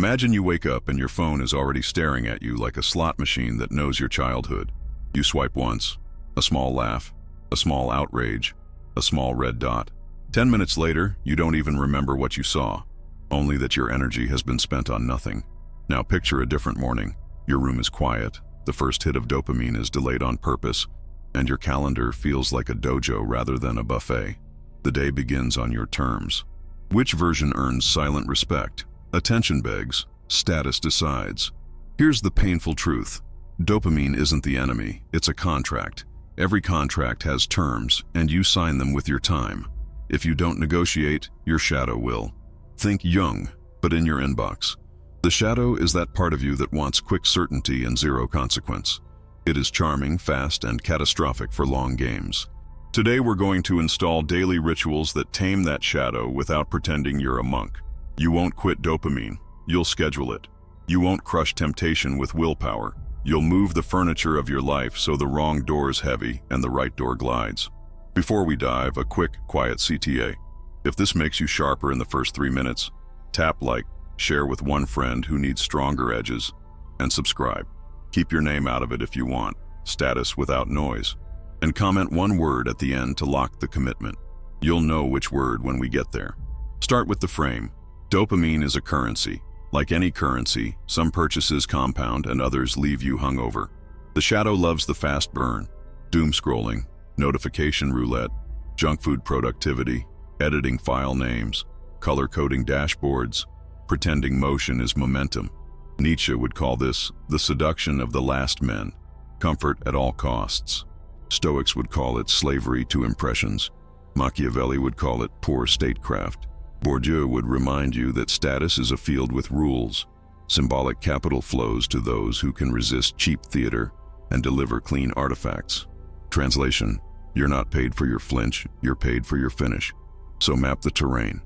Imagine you wake up and your phone is already staring at you like a slot machine that knows your childhood. You swipe once, a small laugh, a small outrage, a small red dot. 10 minutes later, you don't even remember what you saw, only that your energy has been spent on nothing. Now picture a different morning. Your room is quiet, the first hit of dopamine is delayed on purpose, and your calendar feels like a dojo rather than a buffet. The day begins on your terms. Which version earns silent respect? Attention begs, status decides. Here's the painful truth. Dopamine isn't the enemy, it's a contract. Every contract has terms, and you sign them with your time. If you don't negotiate, your shadow will. Think Jung, but in your inbox. The shadow is that part of you that wants quick certainty and zero consequence. It is charming, fast, and catastrophic for long games. Today we're going to install daily rituals that tame that shadow without pretending you're a monk. You won't quit dopamine, you'll schedule it. You won't crush temptation with willpower. You'll move the furniture of your life so the wrong door's heavy and the right door glides. Before we dive, a quick, quiet CTA. If this makes you sharper in the first 3 minutes, tap like, share with one friend who needs stronger edges, and subscribe. Keep your name out of it if you want, status without noise. And comment one word at the end to lock the commitment. You'll know which word when we get there. Start with the frame. Dopamine is a currency. Like any currency, some purchases compound and others leave you hungover. The shadow loves the fast burn, doom scrolling, notification roulette, junk food productivity, editing file names, color-coding dashboards, pretending motion is momentum. Nietzsche would call this the seduction of the last men, comfort at all costs. Stoics would call it slavery to impressions. Machiavelli would call it poor statecraft. Bourdieu would remind you that status is a field with rules. Symbolic capital flows to those who can resist cheap theater and deliver clean artifacts. Translation: you're not paid for your flinch, you're paid for your finish. So map the terrain.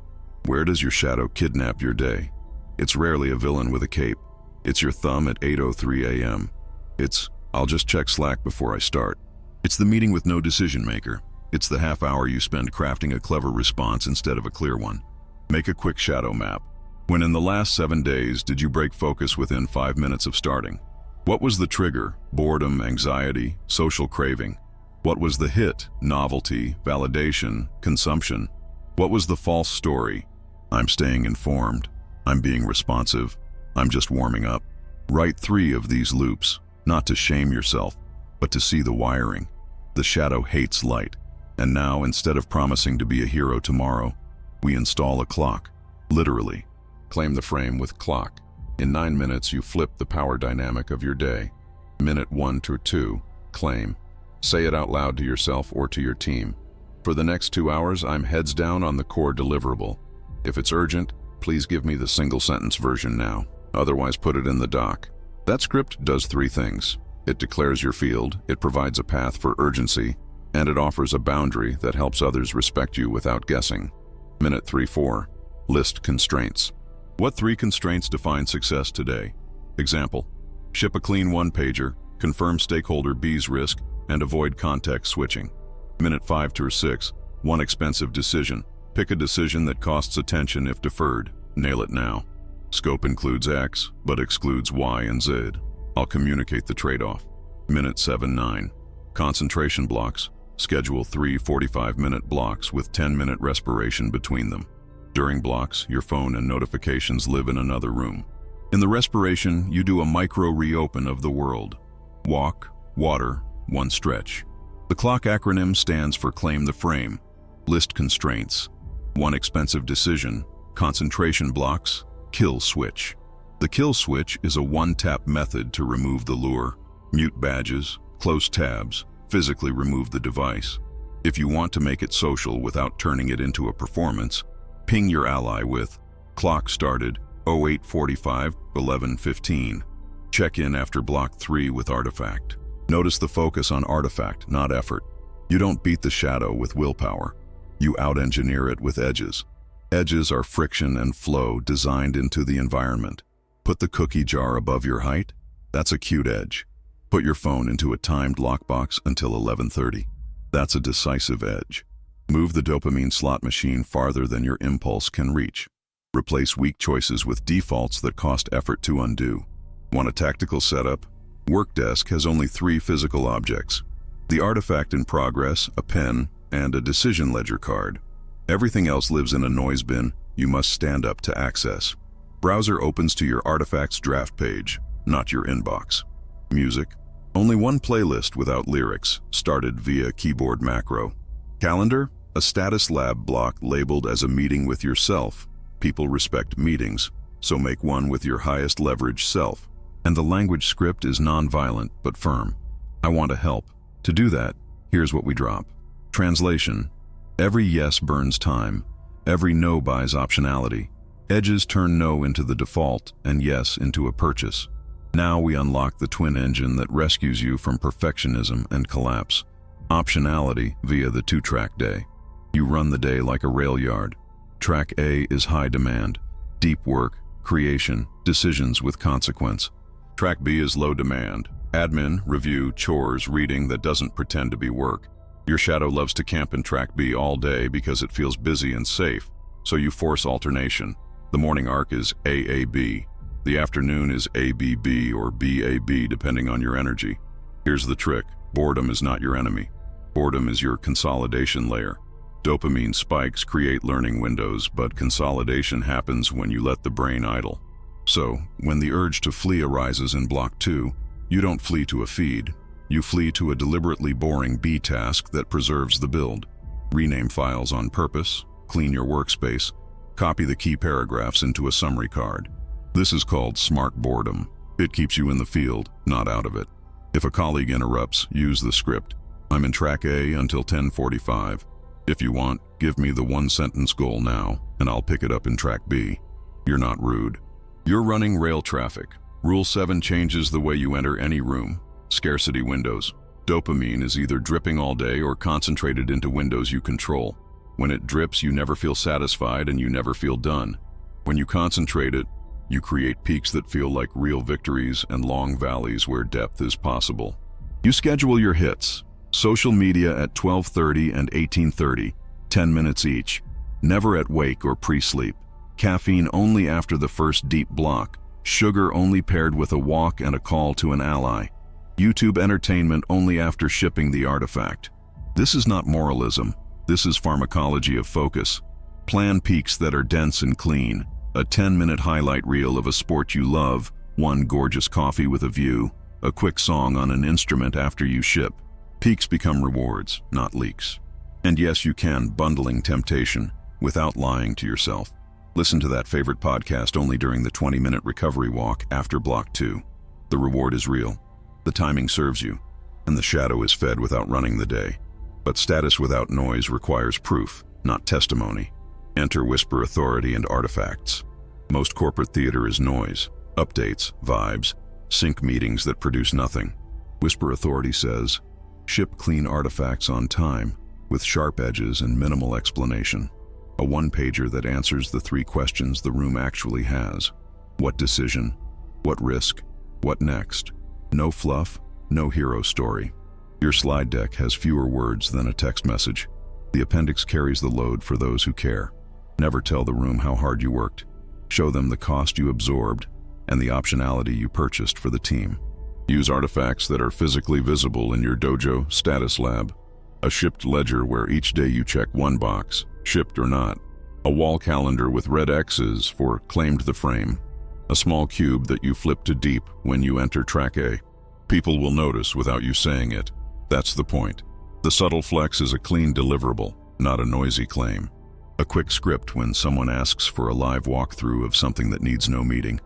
Where does your shadow kidnap your day? It's rarely a villain with a cape. It's your thumb at 8:03 a.m. It's, I'll just check Slack before I start. It's the meeting with no decision maker. It's the half hour you spend crafting a clever response instead of a clear one. Make a quick shadow map. When in the last 7 days did you break focus within 5 minutes of starting? What was the trigger? Boredom, anxiety, social craving? What was the hit? Novelty, validation, consumption? What was the false story? I'm staying informed. I'm being responsive. I'm just warming up. Write 3 of these loops, not to shame yourself, but to see the wiring. The shadow hates light. And now, instead of promising to be a hero tomorrow, we install a clock, literally. Claim the frame with clock. In 9 minutes, you flip the power dynamic of your day. Minute 1 to 2, claim. Say it out loud to yourself or to your team. For the next 2 hours, I'm heads down on the core deliverable. If it's urgent, please give me the single-sentence version now. Otherwise, put it in the doc. That script does 3 things. It declares your field, it provides a path for urgency, and it offers a boundary that helps others respect you without guessing. Minute 3-4. List constraints. What 3 constraints define success today? Example: ship a clean 1-pager, confirm stakeholder B's risk, and avoid context switching. Minute 5-6. One expensive decision. Pick a decision that costs attention if deferred. Nail it now. Scope includes X, but excludes Y and Z. I'll communicate the trade-off. Minute 7-9. Concentration blocks. Schedule 3 45-minute blocks with 10-minute respiration between them. During blocks, your phone and notifications live in another room. In the respiration, you do a micro-reopen of the world. Walk, water, 1 stretch. The clock acronym stands for claim the frame, list constraints, 1 expensive decision, concentration blocks, kill switch. The kill switch is a 1-tap method to remove the lure, mute badges, close tabs, physically remove the device. If you want to make it social without turning it into a performance, ping your ally with clock started 0845 1115. Check in after block 3 with artifact. Notice the focus on artifact, not effort. You don't beat the shadow with willpower. You out-engineer it with edges. Edges are friction and flow designed into the environment. Put the cookie jar above your height. That's a cute edge. Put your phone into a timed lockbox until 11:30. That's a decisive edge. Move the dopamine slot machine farther than your impulse can reach. Replace weak choices with defaults that cost effort to undo. Want a tactical setup? Workdesk has only 3 physical objects: the artifact in progress, a pen, and a decision ledger card. Everything else lives in a noise bin you must stand up to access. Browser opens to your artifact's draft page, not your inbox. Music. Only one playlist without lyrics, started via keyboard macro. Calendar. A status lab block labeled as a meeting with yourself. People respect meetings, so make one with your highest leverage self. And the language script is non-violent but firm. I want to help. To do that, here's what we drop. Translation. Every yes burns time. Every no buys optionality. Edges turn no into the default and yes into a purchase. Now we unlock the twin engine that rescues you from perfectionism and collapse. Optionality via the 2-track day. You run the day like a rail yard. Track A is high demand, deep work, creation, decisions with consequence. Track B is low demand, admin, review, chores, reading that doesn't pretend to be work. Your shadow loves to camp in Track B all day because it feels busy and safe, so you force alternation. The morning arc is AAB. The afternoon is ABB or BAB depending on your energy. Here's the trick. Boredom is not your enemy. Boredom is your consolidation layer. Dopamine spikes create learning windows, but consolidation happens when you let the brain idle. So, when the urge to flee arises in Block 2, you don't flee to a feed. You flee to a deliberately boring B task that preserves the build. Rename files on purpose, clean your workspace, copy the key paragraphs into a summary card. This is called smart boredom. It keeps you in the field, not out of it. If a colleague interrupts, use the script. I'm in Track A until 10:45. If you want, give me the 1-sentence goal now, and I'll pick it up in Track B. You're not rude. You're running rail traffic. Rule 7 changes the way you enter any room. Scarcity windows. Dopamine is either dripping all day or concentrated into windows you control. When it drips, you never feel satisfied and you never feel done. When you concentrate it, you create peaks that feel like real victories and long valleys where depth is possible. You schedule your hits. Social media at 12:30 and 18:30, 10 minutes each. Never at wake or pre-sleep. Caffeine only after the first deep block. Sugar only paired with a walk and a call to an ally. YouTube entertainment only after shipping the artifact. This is not moralism. This is pharmacology of focus. Plan peaks that are dense and clean. A 10-minute highlight reel of a sport you love, one gorgeous coffee with a view, a quick song on an instrument after you ship. Peaks become rewards, not leaks. And yes, you can, bundling temptation, without lying to yourself. Listen to that favorite podcast only during the 20-minute recovery walk after Block 2. The reward is real. The timing serves you, and the shadow is fed without running the day. But status without noise requires proof, not testimony. Enter whisper authority and artifacts. Most corporate theater is noise, updates, vibes, sync meetings that produce nothing. Whisper authority says, ship clean artifacts on time, with sharp edges and minimal explanation. A one-pager that answers the 3 questions the room actually has. What decision? What risk? What next? No fluff, no hero story. Your slide deck has fewer words than a text message. The appendix carries the load for those who care. Never tell the room how hard you worked. Show them the cost you absorbed and the optionality you purchased for the team. Use artifacts that are physically visible in your dojo status lab. A shipped ledger where each day you check one box, shipped or not. A wall calendar with red X's for claimed the frame. A small cube that you flip to deep when you enter Track A. People will notice without you saying it. That's the point. The subtle flex is a clean deliverable, not a noisy claim. A quick script when someone asks for a live walkthrough of something that needs no meeting.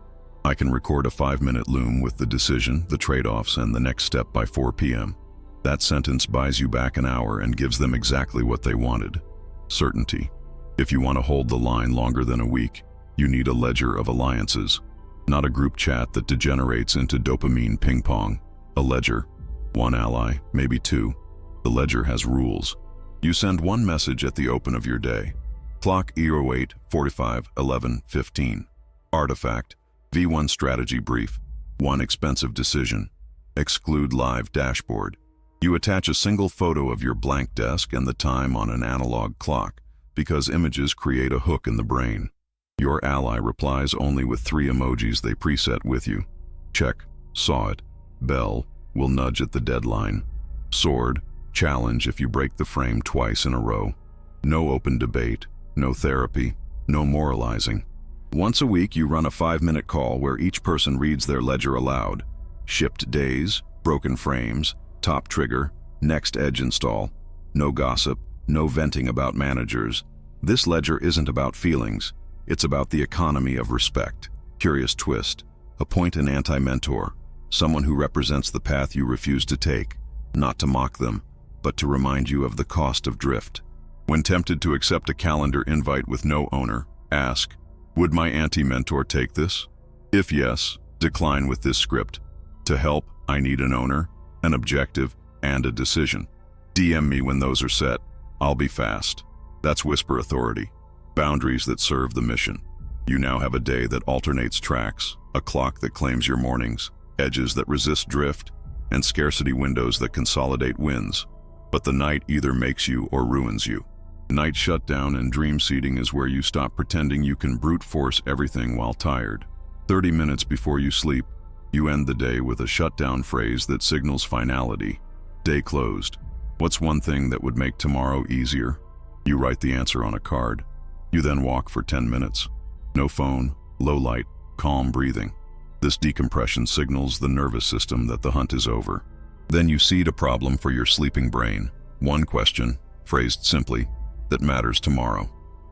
I can record a 5-minute loom with the decision, the trade-offs, and the next step by 4 p.m. That sentence buys you back an hour and gives them exactly what they wanted. Certainty. If you want to hold the line longer than a week, you need a ledger of alliances. Not a group chat that degenerates into dopamine ping-pong. A ledger. 1 ally, maybe 2. The ledger has rules. You send 1 message at the open of your day. Clock E08, 45, 11, 15. Artifact. V1 strategy brief. 1 expensive decision. Exclude live dashboard. You attach a single photo of your blank desk and the time on an analog clock, because images create a hook in the brain. Your ally replies only with 3 emojis they preset with you. Check, saw it. Bell, will nudge at the deadline. Sword, challenge if you break the frame twice in a row. No open debate, no therapy, no moralizing. Once a week you run a 5-minute call where each person reads their ledger aloud. Shipped days, broken frames, top trigger, next edge install. No gossip, no venting about managers. This ledger isn't about feelings, it's about the economy of respect. Curious twist, appoint an anti-mentor, someone who represents the path you refuse to take, not to mock them, but to remind you of the cost of drift. When tempted to accept a calendar invite with no owner, ask, would my anti-mentor take this? If yes, decline with this script. To help, I need an owner, an objective, and a decision. DM me when those are set. I'll be fast. That's whisper authority. Boundaries that serve the mission. You now have a day that alternates tracks, a clock that claims your mornings, edges that resist drift, and scarcity windows that consolidate wins. But the night either makes you or ruins you. Night shutdown and dream seeding is where you stop pretending you can brute force everything while tired. 30 minutes before you sleep, you end the day with a shutdown phrase that signals finality. Day closed. What's one thing that would make tomorrow easier? You write the answer on a card. You then walk for 10 minutes. No phone, low light, calm breathing. This decompression signals the nervous system that the hunt is over. Then you seed a problem for your sleeping brain. One question, phrased simply, that matters tomorrow.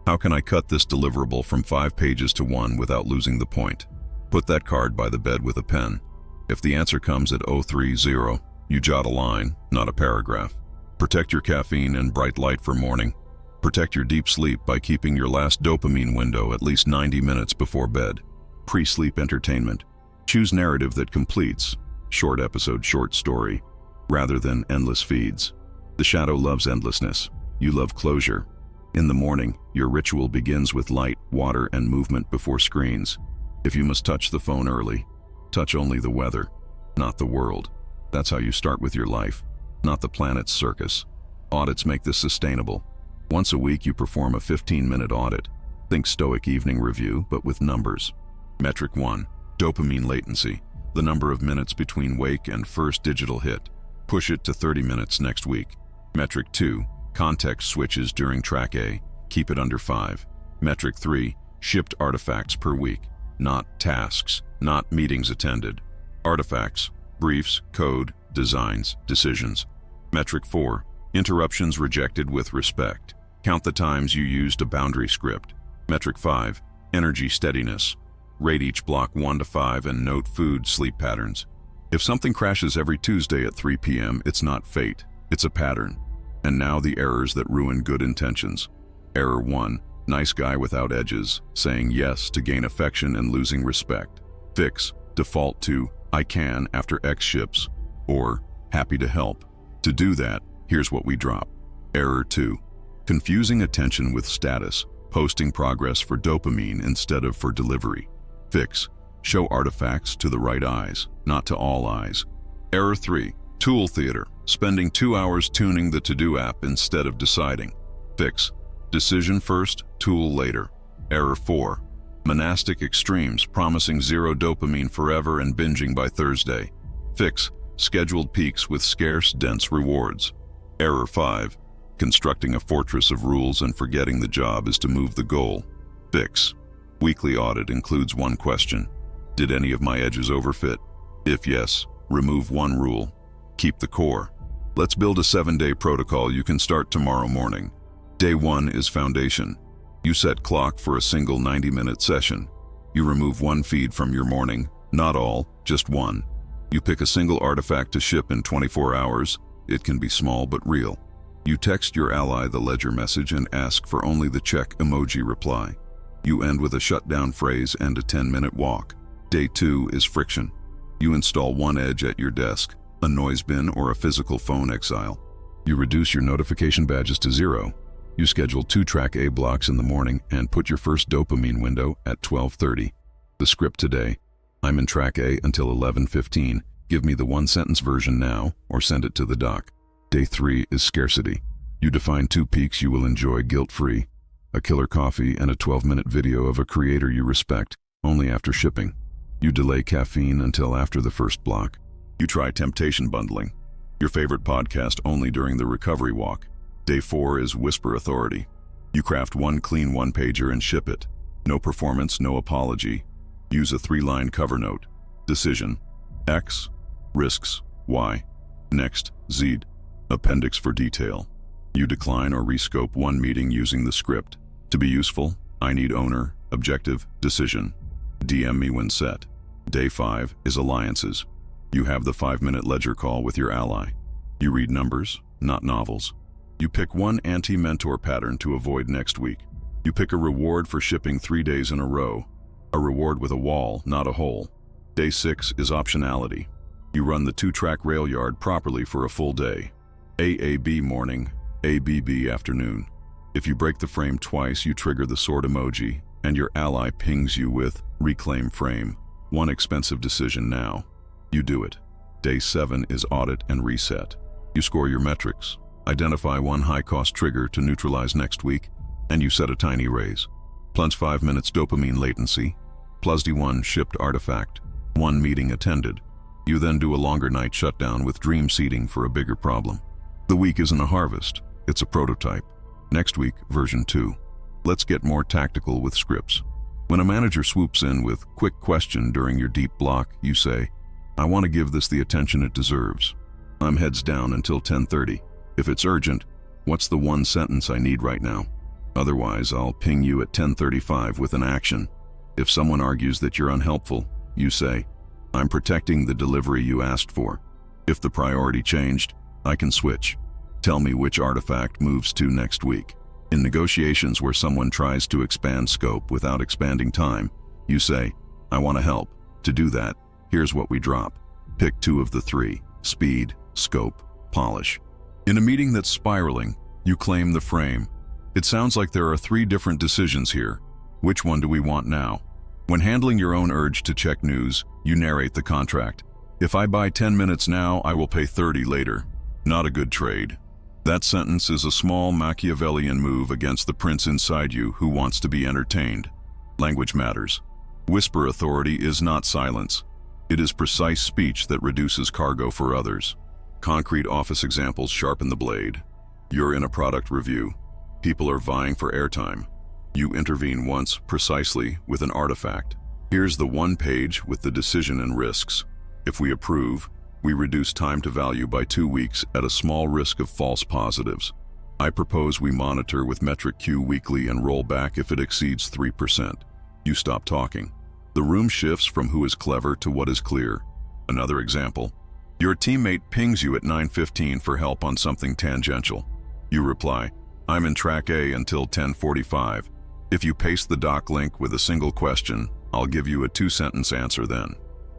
How can I cut this deliverable from 5 pages to 1 without losing the point? Put that card by the bed with a pen. If the answer comes at 030, you jot a line, not a paragraph. Protect your caffeine and bright light for morning. Protect your deep sleep by keeping your last dopamine window at least 90 minutes before bed. Pre-sleep entertainment. Choose narrative that completes, short episode, short story, rather than endless feeds. The shadow loves endlessness. You love closure. In the morning, your ritual begins with light, water, and movement before screens. If you must touch the phone early, touch only the weather, not the world. That's how you start with your life, not the planet's circus. Audits make this sustainable. Once a week you perform a 15-minute audit. Think stoic evening review, but with numbers. Metric 1. Dopamine latency. The number of minutes between wake and first digital hit. Push it to 30 minutes next week. Metric 2. Context switches during track A. Keep it under 5. Metric 3. Shipped artifacts per week. Not tasks, not meetings attended. Artifacts, briefs, code, designs, decisions. Metric 4. Interruptions rejected with respect. Count the times you used a boundary script. Metric 5. Energy steadiness. Rate each block 1 to 5 and note food sleep patterns. If something crashes every Tuesday at 3 p.m., it's not fate, it's a pattern. And now the errors that ruin good intentions. Error 1. Nice guy without edges, saying yes to gain affection and losing respect. Fix. Default to I can after X ships, or happy to help. To do that, here's what we drop. Error 2. Confusing attention with status, posting progress for dopamine instead of for delivery. Fix. Show artifacts to the right eyes, not to all eyes. Error 3. Tool theater, spending 2 hours tuning the to-do app instead of deciding. Fix. Decision first, tool later. Error 4. Monastic extremes, promising 0 dopamine forever and binging by Thursday. Fix. Scheduled peaks with scarce, dense rewards. Error 5. Constructing a fortress of rules and forgetting the job is to move the goal. Fix. Weekly audit includes one question. Did any of my edges overfit? If yes, remove one rule. Keep the core. Let's build a 7-day protocol you can start tomorrow morning. Day 1 is foundation. You set clock for a single 90-minute session. You remove one feed from your morning, not all, just one. You pick a single artifact to ship in 24 hours. It can be small but real. You text your ally the ledger message and ask for only the check emoji reply. You end with a shutdown phrase and a 10-minute walk. Day 2 is friction. You install one edge at your desk, a noise bin or a physical phone exile. You reduce your notification badges to 0. You schedule 2 track A blocks in the morning and put your first dopamine window at 12:30. The script today: I'm in track A until 11:15. Give me the 1-sentence version now or send it to the doc. Day 3 is scarcity. You define 2 peaks you will enjoy guilt-free. a killer coffee, and a 12-minute video of a creator you respect, only after shipping. You delay caffeine until after the first block. You try temptation bundling. Your favorite podcast only during the recovery walk. Day 4 is whisper authority. You craft one clean one-pager and ship it. No performance, no apology. Use a 3-line cover note. Decision: X. Risks: Y. Next: Z. Appendix for detail. You decline or rescope one meeting using the script. To be useful, I need owner, objective, decision. DM me when set. Day 5 is alliances. You have the 5-minute ledger call with your ally. You read numbers, not novels. You pick one anti-mentor pattern to avoid next week. You pick a reward for shipping 3 days in a row. A reward with a wall, not a hole. Day 6 is optionality. You run the 2-track rail yard properly for a full day. AAB morning, ABB afternoon. If you break the frame twice, you trigger the sword emoji, and your ally pings you with reclaim frame. One expensive decision now. You do it. Day 7 is audit and reset. You score your metrics, identify one high-cost trigger to neutralize next week, and you set a tiny raise. Plus 5 minutes dopamine latency, plus D1 shipped artifact, 1 meeting attended. You then do a longer night shutdown with dream seeding for a bigger problem. The week isn't a harvest, it's a prototype. Next week, version 2. Let's get more tactical with scripts. When a manager swoops in with quick question during your deep block, you say, I want to give this the attention it deserves. I'm heads down until 10:30. If it's urgent, what's the one sentence I need right now? Otherwise, I'll ping you at 10:35 with an action. If someone argues that you're unhelpful, you say, I'm protecting the delivery you asked for. If the priority changed, I can switch. Tell me which artifact moves to next week. In negotiations where someone tries to expand scope without expanding time, you say, I want to help. To do that, here's what we drop. Pick 2 of the 3, speed, scope, polish. In a meeting that's spiraling, you claim the frame. It sounds like there are 3 different decisions here. Which one do we want now? When handling your own urge to check news, you narrate the contract. If I buy 10 minutes now, I will pay 30 later. Not a good trade. That sentence is a small Machiavellian move against the prince inside you who wants to be entertained. Language matters. Whisper authority is not silence. It is precise speech that reduces cargo for others. Concrete office examples sharpen the blade. You're in a product review. People are vying for airtime. You intervene once, precisely, with an artifact. Here's the 1 page with the decision and risks. If we approve, we reduce time to value by 2 weeks at a small risk of false positives. I propose we monitor with metric Q weekly and roll back if it exceeds 3%. You stop talking. The room shifts from who is clever to what is clear. Another example. Your teammate pings you at 9:15 for help on something tangential. You reply, I'm in track A until 10:45. If you paste the doc link with a single question, I'll give you a 2-sentence answer then.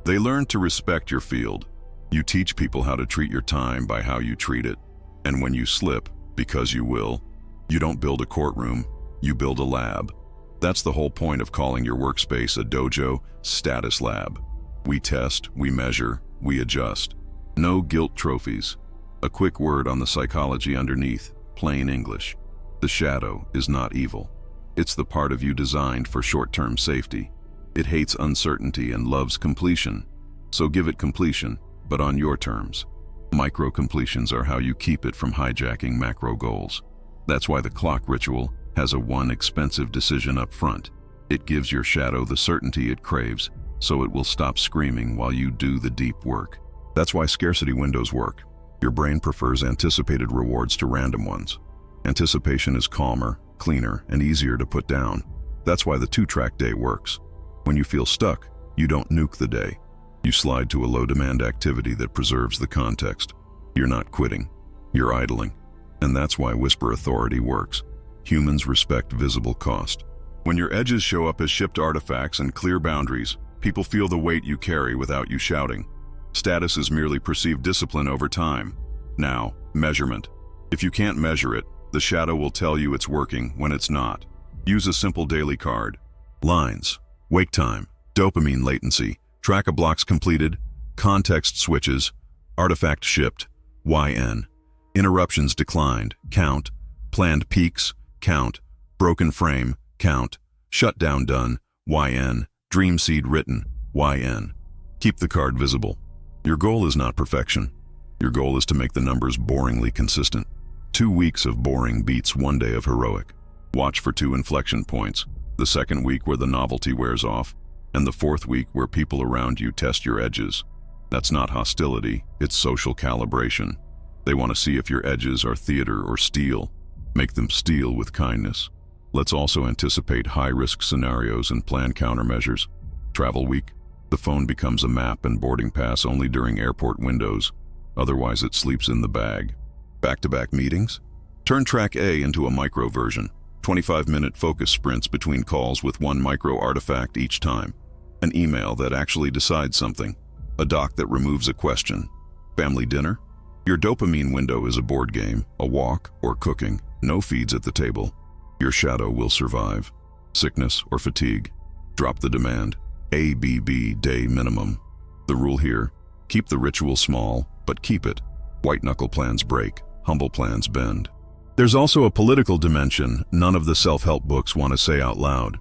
They learn to respect your field. You teach people how to treat your time by how you treat it. And when you slip, because you will, you don't build a courtroom, you build a lab. That's the whole point of calling your workspace a dojo status lab. We test, we measure, we adjust. No guilt trophies. A quick word on the psychology underneath, plain English. The shadow is not evil. It's the part of you designed for short-term safety. It hates uncertainty and loves completion. So give it completion, but on your terms. Micro-completions are how you keep it from hijacking macro goals. That's why the clock ritual has a 1 expensive decision up front. It gives your shadow the certainty it craves, so it will stop screaming while you do the deep work. That's why scarcity windows work. Your brain prefers anticipated rewards to random ones. Anticipation is calmer, cleaner, and easier to put down. That's why the 2-track day works. When you feel stuck, you don't nuke the day. You slide to a low-demand activity that preserves the context. You're not quitting, you're idling. And that's why whisper authority works. Humans respect visible cost. When your edges show up as shipped artifacts and clear boundaries, people feel the weight you carry without you shouting. Status is merely perceived discipline over time. Now, measurement. If you can't measure it, the shadow will tell you it's working when it's not. Use a simple daily card. Lines, wake time, dopamine latency, track of blocks completed, context switches, artifact shipped, YN. Interruptions declined, count, planned peaks, count, Broken frame, count. Shutdown done, YN. Dream seed written, YN. Keep the card visible. Your goal is not perfection. Your goal is to make the numbers boringly consistent. 2 weeks of boring beats 1 day of heroic. Watch for 2 inflection points. The second week where the novelty wears off, and the 4th week where people around you test your edges. That's not hostility, it's social calibration. They want to see if your edges are theater or steel. Make them steel with kindness. Let's also anticipate high-risk scenarios and plan countermeasures. Travel week. The phone becomes a map and boarding pass only during airport windows. Otherwise it sleeps in the bag. Back-to-back meetings? Turn track A into a micro version. 25-minute focus sprints between calls with 1 micro artifact each time. An email that actually decides something. A doc that removes a question. Family dinner? Your dopamine window is a board game, a walk, or cooking. No feeds at the table. Your shadow will survive. Sickness or fatigue? Drop the demand. ABB day minimum. The rule here, keep the ritual small, but keep it. White-knuckle plans break, humble plans bend. There's also a political dimension none of the self-help books want to say out loud.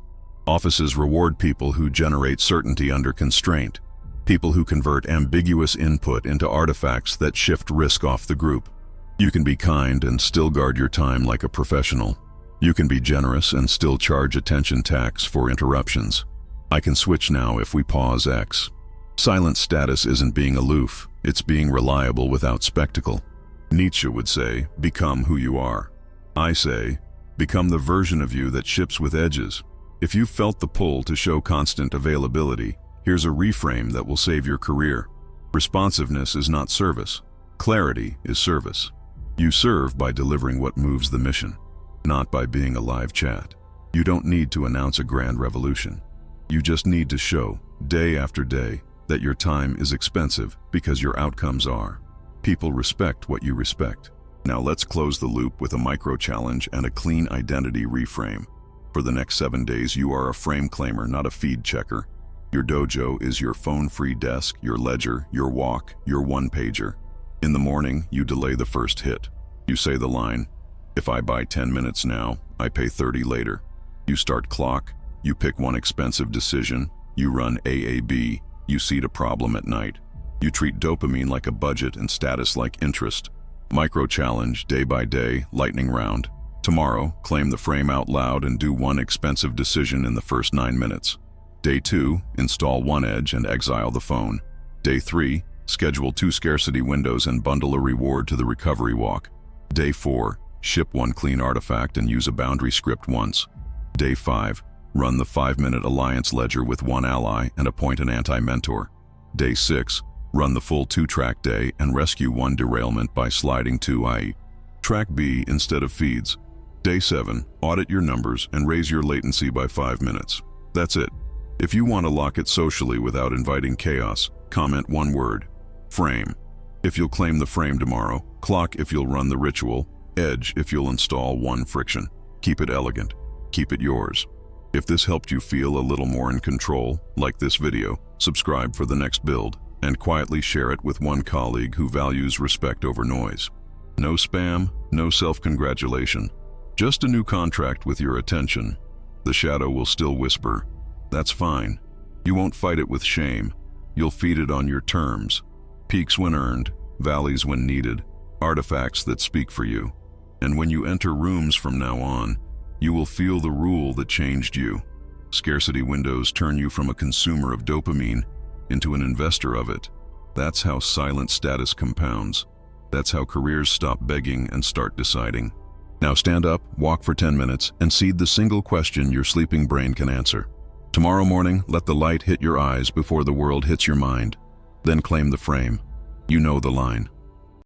Offices reward people who generate certainty under constraint, people who convert ambiguous input into artifacts that shift risk off the group. You can be kind and still guard your time like a professional. You can be generous and still charge attention tax for interruptions. I can switch now if we pause X. Silent status isn't being aloof, it's being reliable without spectacle. Nietzsche would say, become who you are. I say, become the version of you that ships with edges. If you've felt the pull to show constant availability, here's a reframe that will save your career. Responsiveness is not service. Clarity is service. You serve by delivering what moves the mission, not by being a live chat. You don't need to announce a grand revolution. You just need to show, day after day, that your time is expensive because your outcomes are. People respect what you respect. Now let's close the loop with a micro challenge and a clean identity reframe. For the next 7 days, you are a frame claimer, not a feed checker. Your dojo is your phone-free desk, your ledger, your walk, your one-pager. In the morning, you delay the first hit. You say the line, if I buy 10 minutes now, I pay 30 later. You start clock, you pick one expensive decision, you run AAB, you seed a problem at night. You treat dopamine like a budget and status like interest. Micro challenge, day by day, lightning round. Tomorrow, claim the frame out loud and do one expensive decision in the first 9 minutes. Day 2, install one edge and exile the phone. Day 3, schedule 2 scarcity windows and bundle a reward to the recovery walk. Day 4, ship 1 clean artifact and use a boundary script once. Day 5, run the 5-minute alliance ledger with 1 ally and appoint an anti-mentor. Day 6, run the full 2-track day and rescue 1 derailment by sliding 2 i.e. track B instead of feeds. Day 7, audit your numbers and raise your latency by 5 minutes. That's it. If you want to lock it socially without inviting chaos, comment 1 word. Frame. If you'll claim the frame tomorrow, clock if you'll run the ritual, edge if you'll install 1 friction. Keep it elegant. Keep it yours. If this helped you feel a little more in control, like this video, subscribe for the next build, and quietly share it with 1 colleague who values respect over noise. No spam, no self-congratulation. Just a new contract with your attention. The shadow will still whisper, that's fine. You won't fight it with shame. You'll feed it on your terms. Peaks when earned, valleys when needed, artifacts that speak for you. And when you enter rooms from now on, you will feel the rule that changed you. Scarcity windows turn you from a consumer of dopamine into an investor of it. That's how silent status compounds. That's how careers stop begging and start deciding. Now stand up, walk for 10 minutes, and seed the single question your sleeping brain can answer. Tomorrow morning, let the light hit your eyes before the world hits your mind. Then claim the frame. You know the line.